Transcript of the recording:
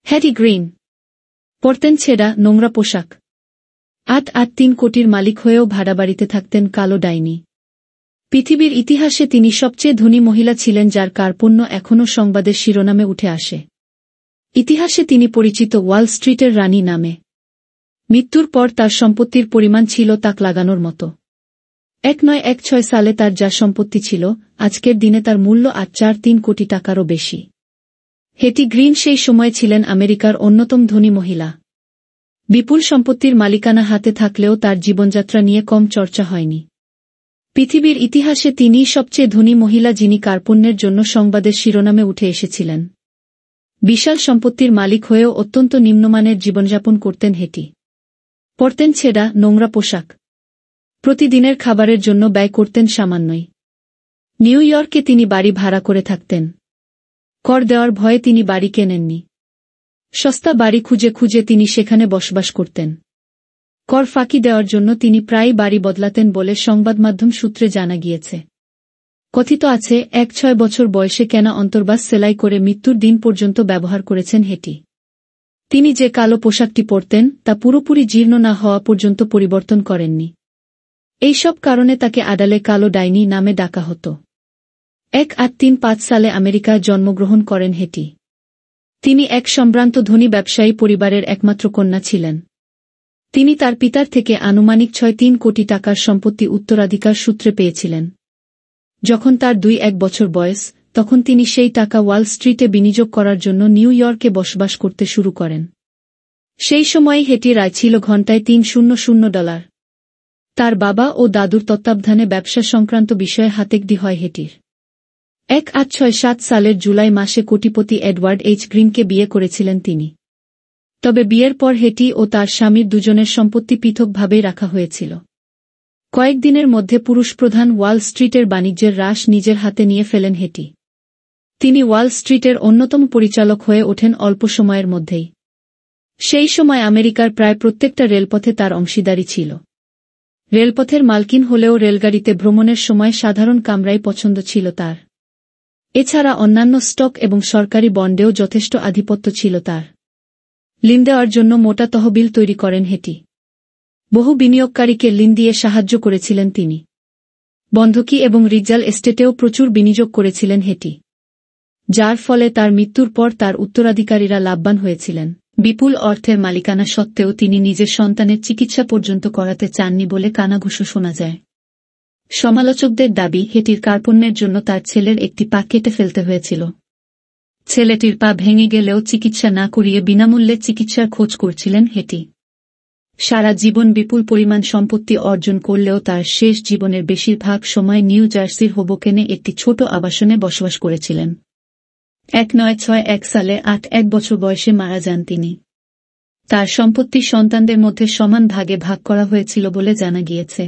Hattie green পরতেন ছেঁড়া নোংরা পোশাক। ৮.৩ কোটির মালিক হয়েও ভাড়া বাড়িতে থাকতেন কালো ডাইনি। পৃথিবীর ইতিহাসে তিনি সবচেয়ে ধনী মহিলা ছিলেন যার কার্পণ্য এখনও সংবাদের শিরোনামে উঠে আসে। ইতিহাসে তিনি পরিচিত ওয়াল স্ট্রিটের রানী নামে। মৃত্যুর পর তার সম্পত্তির পরিমাণ ছিল তাক লাগানোর মতো। ১৯১৬ সালে তার যা সম্পত্তি ছিল, আজকের দিনে তার মূল্য ৮.৩ কোটি টাকারও বেশি। হেটি গ্রিন সেই সময় ছিলেন আমেরিকার অন্যতম ধনী মহিলা। বিপুল সম্পত্তির মালিকানা হাতে থাকলেও তার জীবনযাত্রা নিয়ে কম চর্চা হয়নি। পৃথিবীর ইতিহাসে তিনিই সবচেয়ে ধনী মহিলা যিনি কার্পণ্যের জন্য সংবাদের শিরোনামে উঠে এসেছিলেন। বিশাল সম্পত্তির মালিক হয়েও অত্যন্ত নিম্নমানের জীবনযাপন করতেন হেটি। পরতেন ছেঁড়া নোংরা পোশাক। প্রতিদিনের খাবারের জন্য ব্যয় করতেন সামান্যই। নিউ ইয়র্কে তিনি বাড়ি ভাড়া করে থাকতেন। কর দেওয়ার ভয়ে তিনি বাড়ি কেনেননি। সস্তা বাড়ি খুঁজে খুঁজে তিনি সেখানে বসবাস করতেন। কর ফাঁকি দেওয়ার জন্য তিনি প্রায়ই বাড়ি বদলাতেন বলে সংবাদমাধ্যম সূত্রে জানা গিয়েছে। কথিত আছে ৬ বছর বয়সে কেনা অন্তর্বাস সেলাই করে মৃত্যুর দিন পর্যন্ত ব্যবহার করেছেন হেটি। তিনি যে কালো পোশাকটি পরতেন তা পুরোপুরি জীর্ণ না হওয়া পর্যন্ত পরিবর্তন করেননি। এইসব কারণে তাকে আড়ালে কালো ডাইনি নামে ডাকা হতো। ১৮৩৫ সালে আমেরিকায় জন্মগ্রহণ করেন হেটি। তিনি এক সম্ভ্রান্ত ধনী ব্যবসায়ী পরিবারের একমাত্র কন্যা ছিলেন। তিনি তার পিতার থেকে আনুমানিক ৬.৩ কোটি টাকার সম্পত্তি উত্তরাধিকার সূত্রে পেয়েছিলেন। যখন তার ২-১ বছর বয়স, তখন তিনি সেই টাকা ওয়াল স্ট্রিটে বিনিয়োগ করার জন্য নিউ ইয়র্কে বসবাস করতে শুরু করেন। সেই সময় হেটির আয় ছিল ঘণ্টায় $৩০০। তার বাবা ও দাদুর তত্ত্বাবধানে ব্যবসা সংক্রান্ত বিষয়ে হাতেখড়ি হয় হেটির। ১৮৬৭ সালের জুলাই মাসে কোটিপতি এডওয়ার্ড এইচ গ্রিনকে বিয়ে করেছিলেন তিনি। তবে বিয়ের পর হেটি ও তার স্বামীর দুজনের সম্পত্তি পৃথকভাবেই রাখা হয়েছিল। কয়েকদিনের মধ্যে পুরুষপ্রধান ওয়াল স্ট্রিটের বাণিজ্যের রাশ নিজের হাতে নিয়ে ফেলেন হেটি। তিনি ওয়াল স্ট্রিটের অন্যতম পরিচালক হয়ে ওঠেন অল্প সময়ের মধ্যেই। সেই সময় আমেরিকার প্রায় প্রত্যেকটা রেলপথে তার অংশীদারি ছিল। রেলপথের মালকিন হলেও রেলগাড়িতে ভ্রমণের সময় সাধারণ কামরাই পছন্দ ছিল তার। এছাড়া অন্যান্য স্টক এবং সরকারি বন্ডেও যথেষ্ট আধিপত্য ছিল তার। ঋণ দেওয়ার জন্য মোটা তহবিল তৈরি করেন হেটি। বহু বিনিয়োগকারীকে ঋণ দিয়ে সাহায্য করেছিলেন তিনি। বন্ধকি এবং রিজাল এস্টেটেও প্রচুর বিনিয়োগ করেছিলেন হেটি, যার ফলে তার মৃত্যুর পর তার উত্তরাধিকারীরা লাভবান হয়েছিলেন। বিপুল অর্থের মালিকানা সত্ত্বেও তিনি নিজের সন্তানের চিকিৎসা পর্যন্ত করাতে চাননি বলে কানাঘুষো শোনা যায়। সমালোচকদের দাবি, হেটির কার্পণ্যের জন্য তার ছেলের একটি পা কেটে ফেলতে হয়েছিল। ছেলেটির পা ভেঙে গেলেও চিকিৎসা না করিয়ে বিনামূল্যে চিকিৎসার খোঁজ করছিলেন হেটি। সারা জীবন বিপুল পরিমাণ সম্পত্তি অর্জন করলেও তার শেষ জীবনের বেশিরভাগ সময় নিউ জার্সির হোবোকেনে একটি ছোট আবাসনে বসবাস করেছিলেন। ১৯৬১ সালে ৮ বছর বয়সে মারা যান তিনি। তার সম্পত্তি সন্তানদের মধ্যে সমান ভাগে ভাগ করা হয়েছিল বলে জানা গিয়েছে।